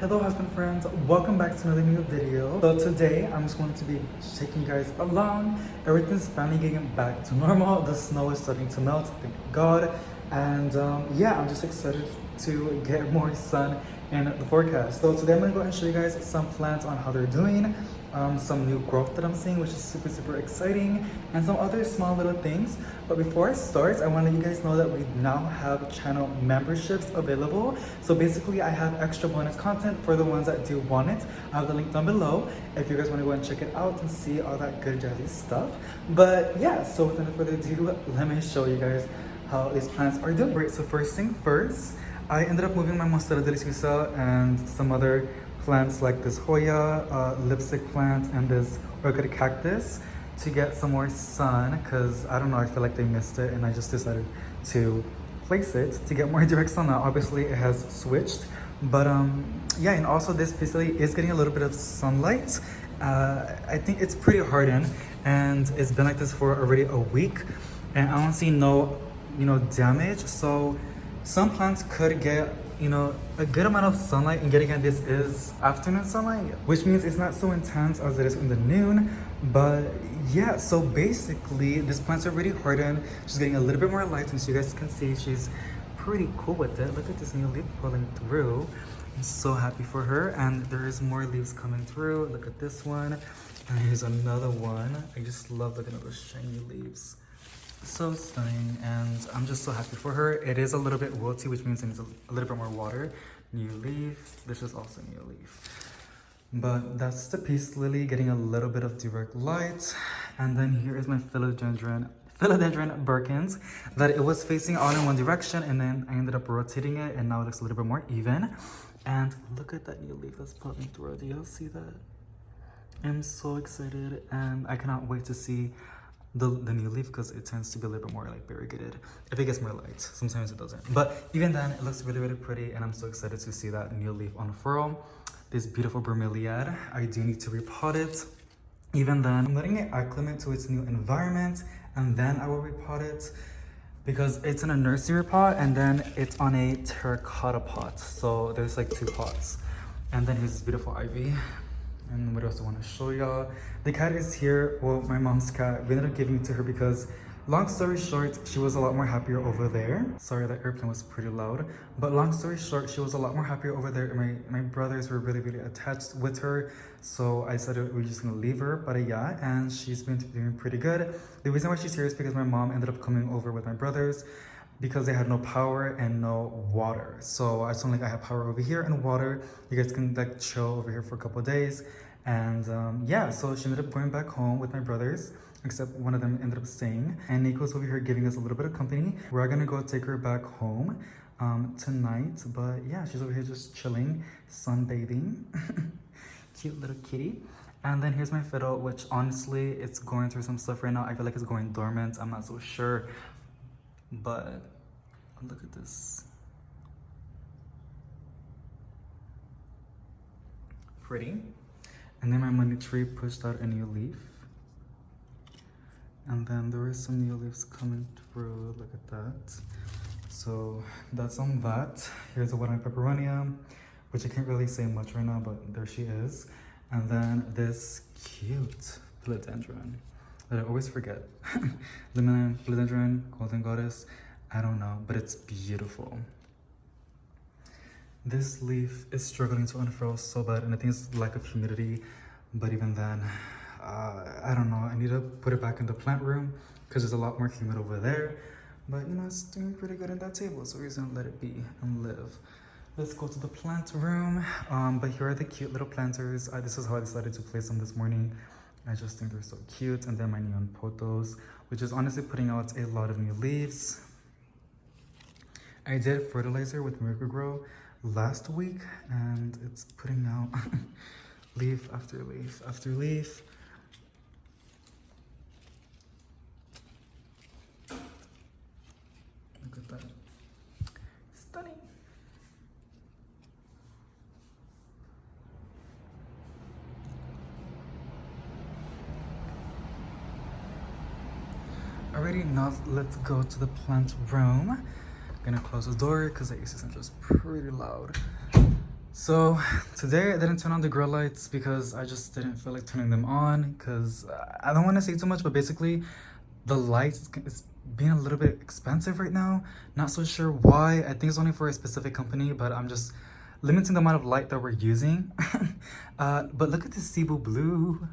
Hello husband friends, welcome back to another new video. So today I'm just going to be taking you guys along. Everything's finally getting back to normal. The snow is starting to melt, thank God. And yeah, I'm just excited to get more sun in the forecast. So today I'm gonna go and show you guys some plants on how they're doing, some new growth that I'm seeing, which is super exciting, and some other small little things. But before I start, I want to let you guys know that we now have channel memberships available. So basically I have extra bonus content for the ones that do want it. I have the link down below if you guys want to go and check it out and see all that good jazzy stuff. But yeah, so without further ado, let me show you guys how these plants are doing. Right, so first thing first, I ended up moving my Monstera deliciosa and some other plants like this Hoya lipstick plant and this orchid cactus to get some more sun, because I don't know, I feel like they missed it and I just decided to place it to get more direct sun. Now obviously it has switched, but yeah, and also this basically is getting a little bit of sunlight. I think it's pretty hardened and it's been like this for already a week and I don't see no damage. So some plants could get a good amount of sunlight, and yet again this is afternoon sunlight, which means it's not so intense as it is in the noon. But yeah, so basically this plant's already hardened. She's getting a little bit more light, and so you guys can see she's pretty cool with it. Look at this new leaf pulling through. I'm so happy for her, and there is more leaves coming through. Look at this one, and here's another one. I just love looking at those shiny leaves. So stunning, and I'm just so happy for her. It is a little bit wilty, which means it needs a little bit more water. New leaf. This is also new leaf. But that's the peace lily getting a little bit of direct light. And then here is my philodendron Birkins, that it was facing all in one direction, and then I ended up rotating it, and now it looks a little bit more even. And look at that new leaf that's popping through. Do y'all see that? I'm so excited, and I cannot wait to see the new leaf, because it tends to be a little bit more like variegated if it gets more light. Sometimes it doesn't, but even then it looks really pretty, and I'm so excited to see that new leaf unfurl. This beautiful bromeliad, I do need to repot it. Even then, I'm letting it acclimate to its new environment, and then I will repot it, because it's in a nursery pot and then it's on a terracotta pot, so there's like two pots. And then here's this beautiful ivy. And what else do I want to show y'all? The cat is here. Well, my mom's cat. We ended up giving it to her because, long story short, she was a lot more happier over there. Sorry, that airplane was pretty loud. But long story short, she was a lot more happier over there. My brothers were really attached with her. So I said we were just going to leave her. But yeah, and she's been doing pretty good. The reason why she's here is because my mom ended up coming over with my brothers, because they had no power and no water. So I told them, like, I have power over here and water. You guys can like chill over here for a couple of days. And yeah, so she ended up going back home with my brothers, except one of them ended up staying. And Nico's over here giving us a little bit of company. We're gonna go take her back home tonight. But yeah, she's over here just chilling, sunbathing. Cute little kitty. And then here's my fiddle, which honestly, it's going through some stuff right now. I feel like it's going dormant. I'm not so sure. But look at this. Pretty. And then my money tree pushed out a new leaf. And then there is some new leaves coming through. Look at that. So that's on that. Here's a one-eyed peperonia, which I can't really say much right now, but there she is. And then this cute philodendron that I always forget. Lemon philodendron, golden goddess, I don't know, but it's beautiful. This leaf is struggling to unfurl so bad, and I think it's lack of humidity, but even then, I don't know, I need to put it back in the plant room because there's a lot more humid over there. But it's doing pretty good in that table, so we're just gonna let it be and live. Let's go to the plant room. But here are the cute little planters. This is how I decided to place them this morning. I just think they're so cute. And then my neon Pothos, which is honestly putting out a lot of new leaves. I did fertilizer with Miracle-Gro last week, and it's putting out leaf after leaf after leaf. Look at that. Stunning. Alrighty, now let's go to the plant room. I'm gonna close the door because the AC is just pretty loud. So today I didn't turn on the grill lights because I just didn't feel like turning them on because I don't want to say too much, but basically the lights is being a little bit expensive right now. Not so sure why. I think it's only for a specific company, but I'm just limiting the amount of light that we're using. But look at this Cebu blue.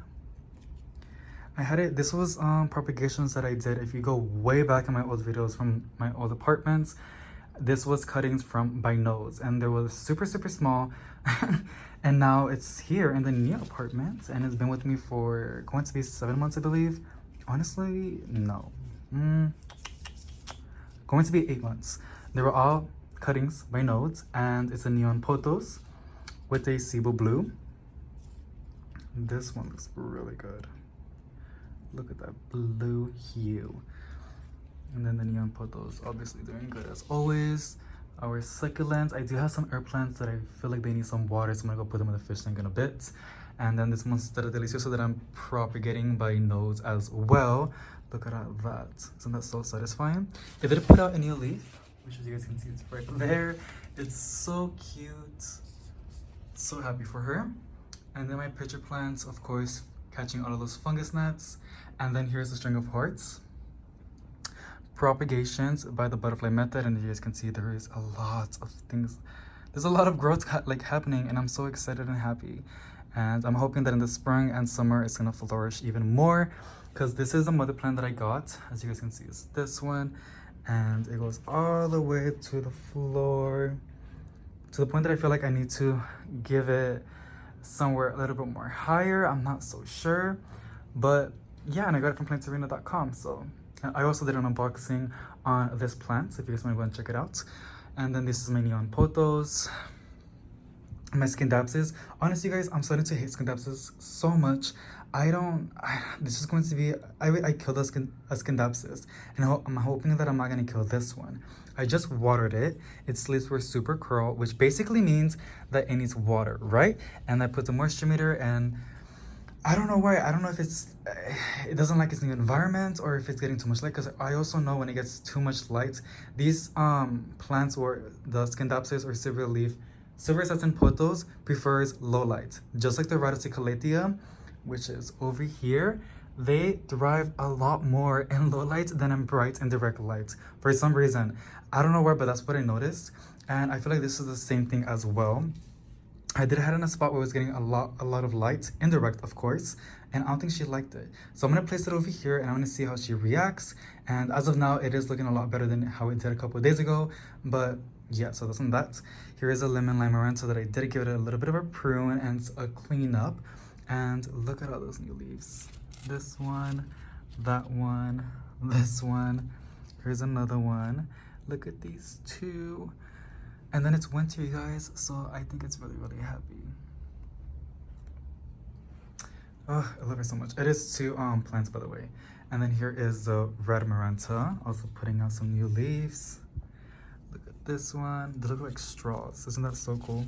I had it, this was propagations that I did. If you go way back in my old videos from my old apartments, this was cuttings from by nose, and there was super small. And now it's here in the new apartment, and it's been with me for going to be 7 months, I believe. Honestly, no, going to be 8 months. They were all cuttings by nodes, and it's a neon Pothos with a Cebu blue. This one looks really good. Look at that blue hue. And then the neon Pothos obviously doing good as always. Our succulents, I do have some herb plants that I feel like they need some water, so I'm gonna go put them in the fish tank in a bit. And then this Monstera Delicioso that I'm propagating by nodes as well. Look at that. Isn't that so satisfying? They did put out a new leaf, which as you guys can see, it's right there. It's so cute. So happy for her. And then my pitcher plants, of course, catching all of those fungus gnats. And then here's the string of hearts. Propagations by the butterfly method, and you guys can see there is a lot of things. There's a lot of growth happening, and I'm so excited and happy. And I'm hoping that in the spring and summer it's gonna flourish even more, because this is a mother plant that I got. As you guys can see, it's this one, and it goes all the way to the floor, to the point that I feel like I need to give it somewhere a little bit more higher. I'm not so sure, but yeah, and I got it from plantarena.com. So I also did an unboxing on this plant, so if you guys want to go and check it out. And then this is my neon Pothos, my Scindapsus. Honestly, guys, I'm starting to hate Scindapsus so much. This is going to be, I killed a Scindapsus, and I'm hoping that I'm not going to kill this one. I just watered it. Its leaves were super curl, which basically means that it needs water, right? And I put the moisture meter, and I don't know why. I don't know if it doesn't like its new environment or if it's getting too much light, because I also know when it gets too much light, these plants, or the Scindapsus or silver satin Pothos, prefers low light. Just like the Kalitia, which is over here, they thrive a lot more in low light than in bright and direct light. For some reason, I don't know why, but that's what I noticed. And I feel like this is the same thing as well. I did have it in a spot where it was getting a lot of light, indirect of course, and I don't think she liked it. So I'm gonna place it over here, and I'm gonna see how she reacts. And as of now, it is looking a lot better than how it did a couple of days ago. But yeah, so that's on that. Here is a lemon limerence, so that I did give it a little bit of a prune and a clean up. And look at all those new leaves. This one, that one, this one. Here's another one. Look at these two. And then it's winter, you guys, so I think it's really happy. Oh, I love her so much. It is two plants, by the way. And then here is the red Maranta, also putting out some new leaves. Look at this one. They look like straws. Isn't that so cool?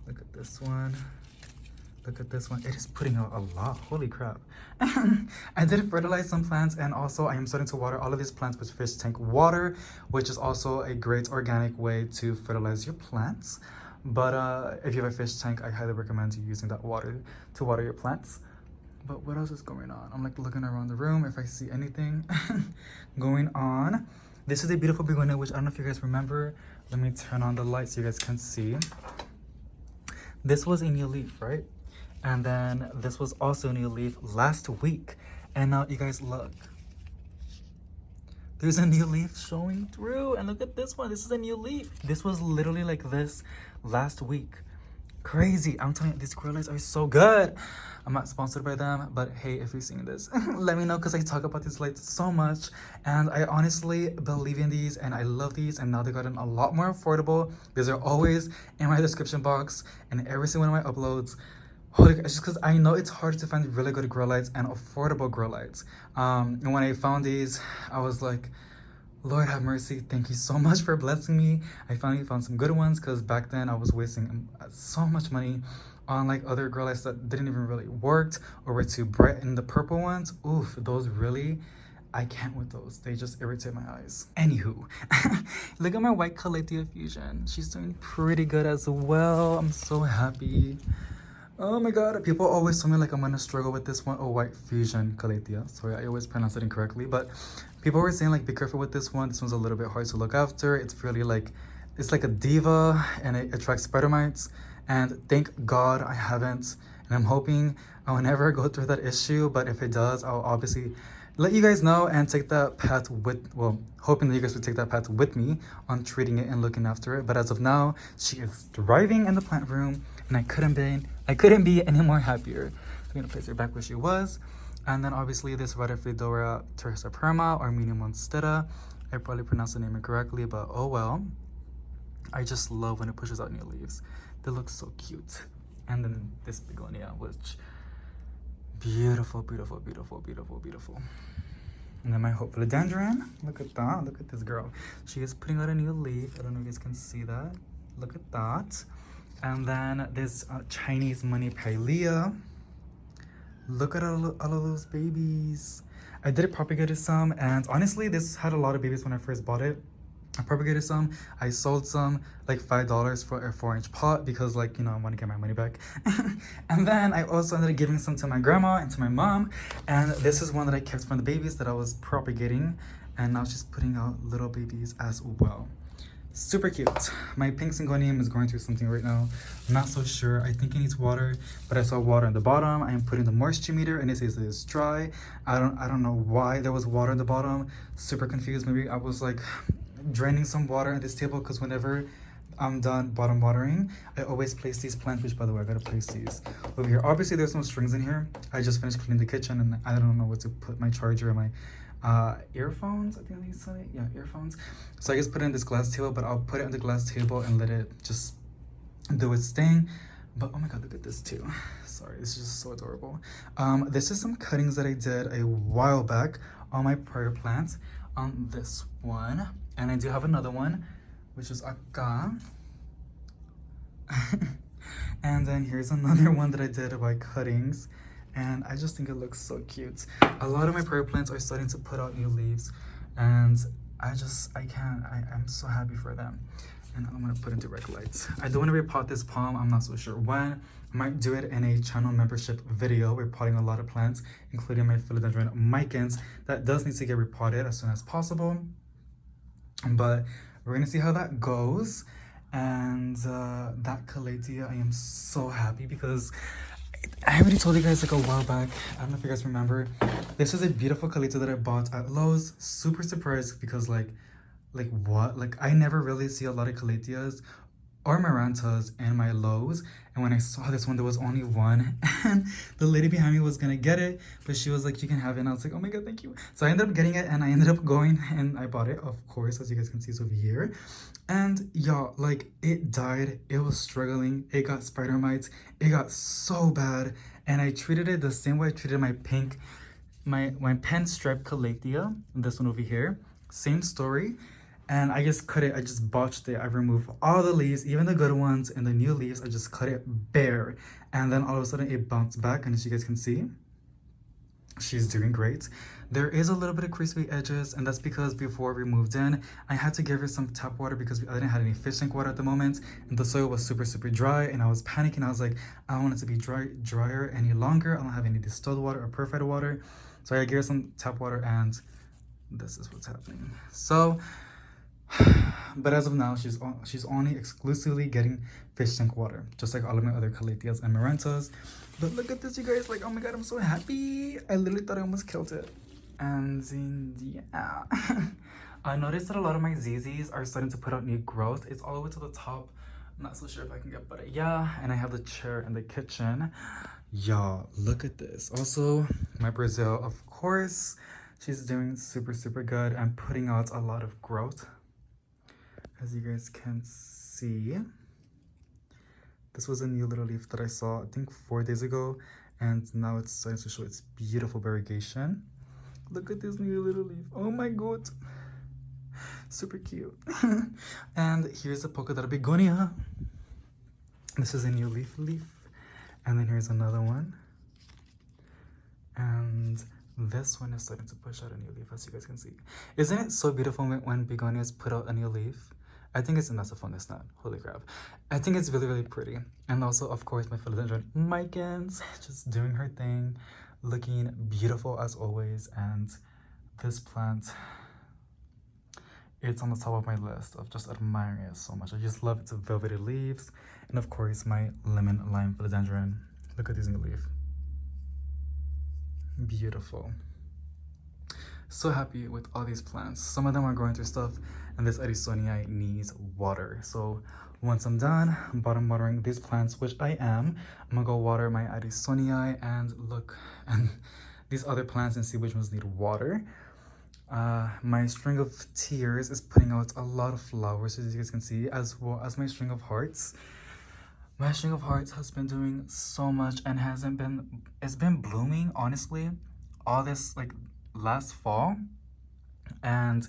Look at this one. Look at this one. It is putting out a lot. Holy crap. I did fertilize some plants, and also I am starting to water all of these plants with fish tank water, which is also a great organic way to fertilize your plants. But if you have a fish tank, I highly recommend you using that water to water your plants. But what else is going on? I'm like looking around the room if I see anything going on. This is a beautiful begonia, which I don't know if you guys remember. Let me turn on the light so you guys can see. This was a new leaf, right? And then this was also a new leaf last week. And now you guys look. There's a new leaf showing through. And look at this one. This is a new leaf. This was literally like this last week. Crazy. I'm telling you, these grow lights are so good. I'm not sponsored by them, but hey, if you're seeing this, let me know, because I talk about these lights so much. And I honestly believe in these, and I love these, and now they've gotten a lot more affordable. These are always in my description box and every single one of my uploads. Holy, just because I know it's hard to find really good grow lights and affordable grow lights. And when I found these, I was like, Lord have mercy, thank you so much for blessing me. I finally found some good ones, because back then I was wasting so much money on like other grow lights that didn't even really work or were too bright. And the purple ones, oof, those really, I can't with those. They just irritate my eyes. Anywho, look at my white Kalitia fusion. She's doing pretty good as well. I'm so happy. Oh my god, people always tell me like I'm gonna struggle with this one. Oh, white fusion Kalitia. Sorry, I always pronounce it incorrectly. But people were saying like be careful with this one. This one's a little bit hard to look after. It's really like, it's like a diva and it attracts spider mites. And thank God I haven't. And I'm hoping I will never go through that issue. But if it does, I'll obviously let you guys know and take that path with, well, hoping that you guys would take that path with me on treating it and looking after it. But as of now, she is thriving in the plant room, and I couldn't be any more happier. I'm gonna place her back where she was. And then obviously this Rhodophyllidora terraperma or Medium monstera. I probably pronounced the name incorrectly, but oh well. I just love when it pushes out new leaves. They look so cute. And then this Begonia, which beautiful, beautiful, beautiful, beautiful, beautiful. And then my Philodendron. Look at that. Look at this girl. She is putting out a new leaf. I don't know if you guys can see that. Look at that. And then this Chinese money pailia. Look at all of those babies. I did propagate some, and honestly, this had a lot of babies when I first bought it. I propagated some. I sold some like $5 for a 4-inch pot because, like, you know, I want to get my money back. And then I also ended up giving some to my grandma and to my mom. And this is one that I kept from the babies that I was propagating, and now she's putting out little babies as well. Super cute. My pink syngonium is going through something right now. I'm not so sure. I think it needs water, but I saw water on the bottom. I am putting the moisture meter and it says that it's dry. I don't know why there was water at the bottom. Super confused. Maybe I was like draining some water at this table, because whenever I'm done bottom watering, I always place these plants, which by the way, I gotta place these over here. Obviously there's no strings in here. I just finished cleaning the kitchen and I don't know what to put my charger and my earphones, I think they say, yeah, earphones. So I just put it in this glass table, but I'll put it on the glass table and let it just do its thing. But oh my god, look at this too. Sorry, this is just so adorable. This is some cuttings that I did a while back on my prayer plant on this one. And I do have another one, which is acá. And then here's another one that I did by cuttings. And I just think it looks so cute. A lot of my prayer plants are starting to put out new leaves. And I'm so happy for them. And I'm gonna put in direct lights. I do wanna repot this palm. I'm not so sure when. I might do it in a channel membership video. We're potting a lot of plants, including my Philodendron micans. That does need to get repotted as soon as possible. But we're gonna see how that goes. And that Kalitia, I am so happy because I already told you guys like a while back. I don't know if you guys remember. This is a beautiful Kalito that I bought at Lowe's. Super surprised because like what? Like I never really see a lot of Kalitias or Marantas in my Lowe's. And when I saw this one, there was only one. And the lady behind me was gonna get it, but she was like, you can have it. And I was like, oh my god, thank you. So I ended up getting it, and I ended up going and I bought it, of course, as you guys can see, it's over here. And y'all, like, it died. It was struggling. It got spider mites. It got so bad. And I treated it the same way I treated my pink, my pen stripe Kalitia, this one over here. Same story. And I just cut it, I just botched it. I removed all the leaves, even the good ones, and the new leaves, I just cut it bare. And then all of a sudden it bounced back, and as you guys can see, she's doing great. There is a little bit of crispy edges, and that's because before we moved in, I had to give her some tap water because I didn't have any fish tank water at the moment, and the soil was super, super dry, and I was panicking. I was like, I don't want it to be drier any longer. I don't have any distilled water or purified water. So I gave her some tap water, and this is what's happening. So, but as of now, she's only exclusively getting fish tank water, just like all of my other Kalitias and Marantas. But look at this, you guys. Like, oh my god, I'm so happy. I literally thought I almost killed it. And yeah. I noticed that a lot of my ZZs are starting to put out new growth. It's all the way to the top. I'm not so sure if I can get better. Yeah, and I have the chair in the kitchen. Y'all, look at this. Also, my Brazil, of course, she's doing super, super good and putting out a lot of growth. As you guys can see, this was a new little leaf that I saw, I think 4 days ago, and now it's starting to show its beautiful variegation. Look at this new little leaf. Oh my god. Super cute. And here's a polka dot begonia. This is a new leaf. And then here's another one. And This one is starting to push out a new leaf, as you guys can see. Isn't it so beautiful when begonias put out a new leaf? I think it's, and that's a phone, it's not. Holy crap. I think it's really, really pretty. And also, of course, my philodendron Micans, just doing her thing, looking beautiful as always. And this plant, it's on the top of my list of just admiring it so much. I just love its velvety leaves. And of course, my lemon lime philodendron. Look at this new leaf. Beautiful. So happy with all these plants. Some of them are going through stuff, and this Addisonii needs water. So once I'm done bottom watering these plants, which I am, I'm gonna go water my Addisonii and look and these other plants and see which ones need water. My string of tears is putting out a lot of flowers, as you guys can see, as well as my string of hearts. My string of hearts has been doing so much and it's been blooming, honestly, all this like last fall and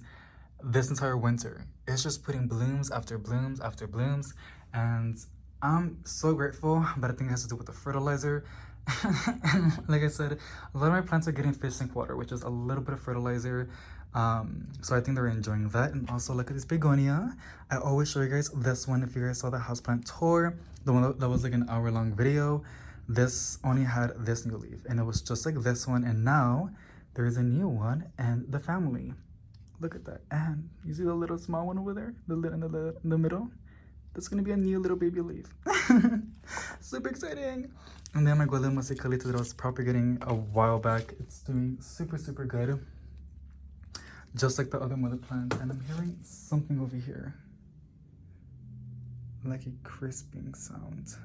this entire winter. It's just putting blooms after blooms after blooms, and I'm so grateful, but I think it has to do with the fertilizer. Like I said, a lot of my plants are getting fish tank water, which is a little bit of fertilizer. So I think they're enjoying that. And also look at this begonia. I always show you guys this one. If you guys saw the houseplant tour, the one that was like an hour-long video, this only had this new leaf, and it was just like this one. And now there is a new one, and the family. Look at that. And you see the little small one over there, the in the middle? That's gonna be a new little baby leaf. Super exciting. And then my golden mosaic Kalito that I was propagating a while back, it's doing super, super good. Just like the other mother plant. And I'm hearing something over here, like a crisping sound.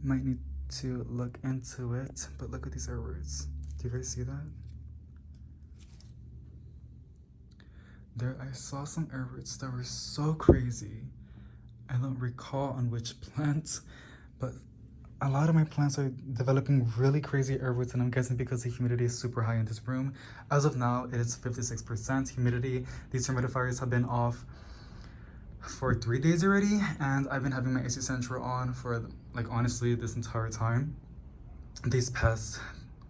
Might need to look into it, but look at these air roots. Do you guys see that? There, I saw some air roots that were so crazy. I don't recall on which plant, but a lot of my plants are developing really crazy air roots, and I'm guessing because the humidity is super high in this room. As of now, it is 56% humidity. These humidifiers have been off for 3 days already, and I've been having my AC Central on for, like, honestly, this entire time, these past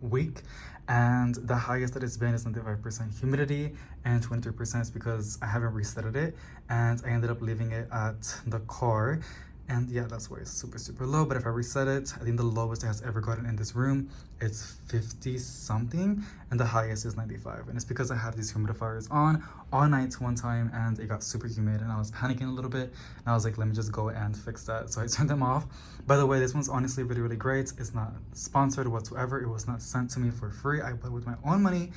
week. And the highest that it's been is 95% humidity, and 23% is because I haven't resetted it, and I ended up leaving it at the car. And yeah, that's why it's super, super low. But if I reset it, I think the lowest it has ever gotten in this room, it's 50 something, and the highest is 95. And it's because I had these humidifiers on all night one time, and it got super humid, and I was panicking a little bit, and I was like, let me just go and fix that. So I turned them off. By the way, this one's honestly really, really great. It's not sponsored whatsoever. It was not sent to me for free. I bought it with my own money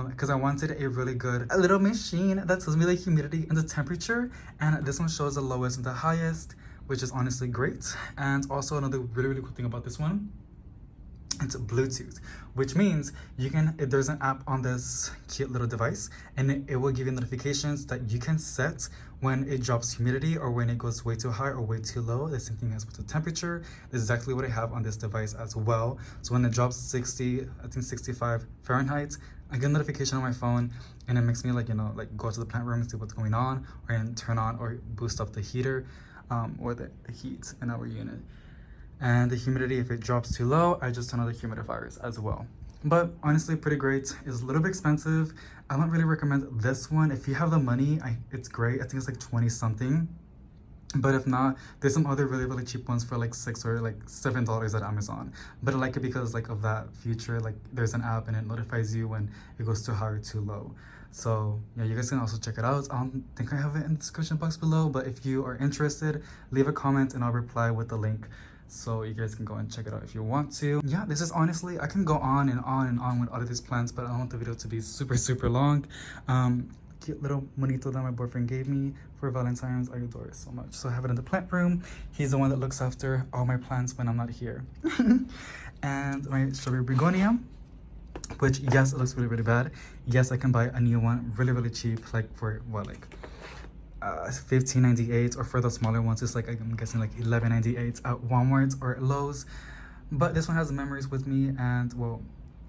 because I wanted a really good a little machine that tells me the humidity and the temperature, and this one shows the lowest and the highest, which is honestly great. And also another really, really cool thing about this one, it's Bluetooth, which means you can, there's an app on this cute little device, and it will give you notifications that you can set when it drops humidity or when it goes way too high or way too low. The same thing as with the temperature. This is exactly what I have on this device as well. So when it drops 60, I think 65 Fahrenheit, I get a notification on my phone, and it makes me like, you know, like go to the plant room and see what's going on, or and turn on or boost up the heater. Or the heat in our unit. And the humidity, if it drops too low, I just turn on the humidifiers as well. But honestly, pretty great. It's a little bit expensive. I don't really recommend this one. If you have the money, it's great. I think it's like 20 something. But if not, there's some other really, really cheap ones for like $6 or like $7 at Amazon. But I like it because like of that feature, like there's an app and it notifies you when it goes too high or too low. So yeah, you guys can also check it out. I don't think I have it in the description box below, but if you are interested, leave a comment and I'll reply with the link, so you guys can go and check it out if you want to. Yeah, this is honestly, I can go on and on and on with all of these plants, but I don't want the video to be super, super long. Cute little monito that my boyfriend gave me for Valentine's. I adore it so much. So I have it in the plant room. He's the one that looks after all my plants when I'm not here. And my strawberry begonia, which, yes, it looks really, really bad. Yes, I can buy a new one really, really cheap, like for what, like $15.98, or for the smaller ones it's like, I'm guessing like $11.98 at Walmart or Lowe's. But this one has memories with me, and well,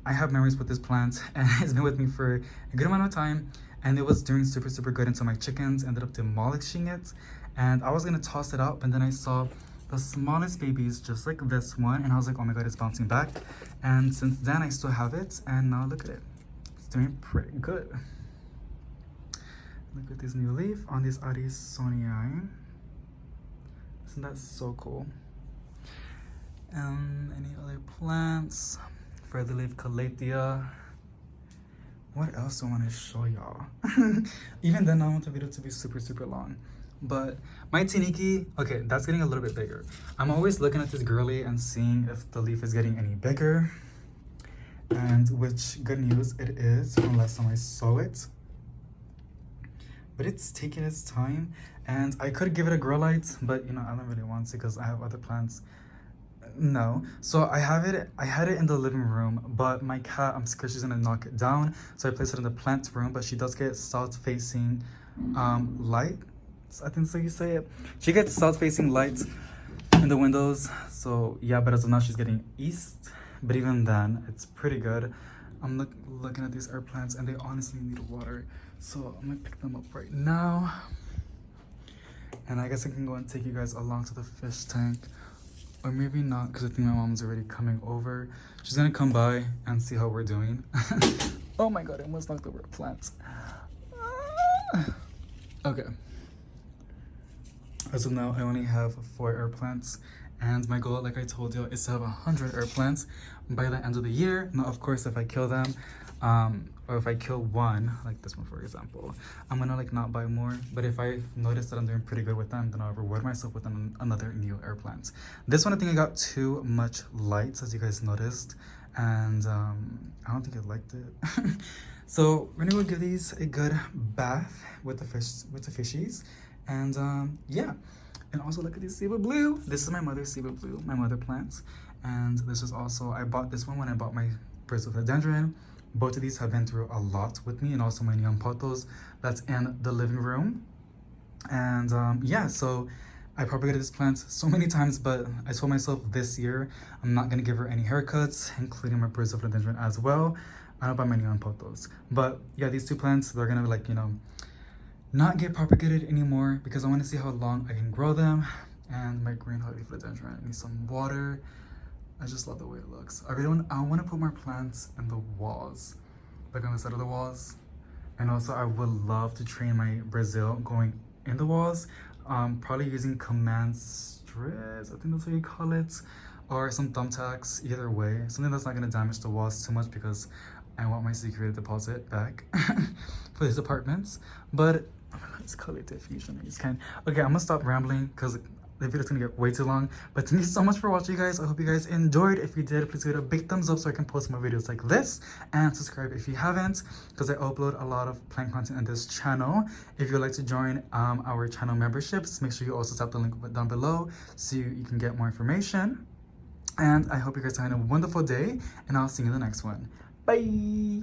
I have memories with this plant, and it's been with me for a good amount of time, and it was doing super, super good until my chickens ended up demolishing it. And I was gonna toss it out, but then I saw the smallest babies just like this one, and I was like, oh my god, it's bouncing back. And since then I still have it, and now look at it, it's doing pretty good. Look at this new leaf on this Addisonii. Isn't that so cool? Any other plants? Further leaf Kalitia. What else do I want to show y'all? Even then I want the video to be super long. But my Tiniki, okay, that's getting a little bit bigger. I'm always looking at this girly and seeing if the leaf is getting any bigger. And which, good news, it is from last time I saw it. But it's taking its time, and I could give it a grow light, but you know, I don't really want to because I have other plants. No, so I had it in the living room, but my cat, I'm scared she's gonna knock it down, so I placed it in the plant room. But she does get south-facing light, I think so you say it. She gets south-facing light in the windows, so yeah. But as of now she's getting east, but even then it's pretty good. I'm looking at these herb plants, and they honestly need water, so I'm gonna pick them up right now. And I guess I can go and take you guys along to the fish tank. Or maybe not, because I think my mom's already coming over. She's gonna come by and see how we're doing. Oh my god, I almost knocked over a plant. Okay. As of now, I only have 4 herb plants. And my goal, like I told you, is to have 100 herb plants by the end of the year. Now, of course, if I kill them, or if I kill one, like this one for example, I'm gonna like not buy more. But if I notice that I'm doing pretty good with them, then I'll reward myself with another new herb plant. This one, I think I got too much light, as you guys noticed, and I don't think I liked it. So we're gonna go give these a good bath with the fishies, and yeah. And also look at this Ciba Blue. This is my mother's Ciba Blue, my mother plants. And this is also, I bought this one when I bought my Birds of Philodendron. Both of these have been through a lot with me, and also my neon Pothos that's in the living room. And yeah, so I propagated this plant so many times, but I told myself this year I'm not gonna give her any haircuts, including my Birds of Philodendron as well. I don't buy my neon Pothos. But yeah, these 2 plants, they're gonna like, you know, not get propagated anymore because I want to see how long I can grow them. And my green hearty philodendron needs some water. I just love the way it looks. I want to put more plants in the walls, like on the side of the walls. And also I would love to train my Brazil going in the walls, probably using command strips, I think that's what you call it, or some thumbtacks. Either way, something that's not going to damage the walls too much, because I want my security deposit back for these apartments. But oh my god, it's Kalito fusion. Okay, I'm gonna stop rambling because the video's gonna get way too long. But thank you so much for watching, guys. I hope you guys enjoyed. If you did, please give it a big thumbs up so I can post more videos like this, and subscribe if you haven't, because I upload a lot of plant content on this channel. If you'd like to join our channel memberships, make sure you also tap the link down below so you can get more information. And I hope you guys are having a wonderful day, and I'll see you in the next one. Bye.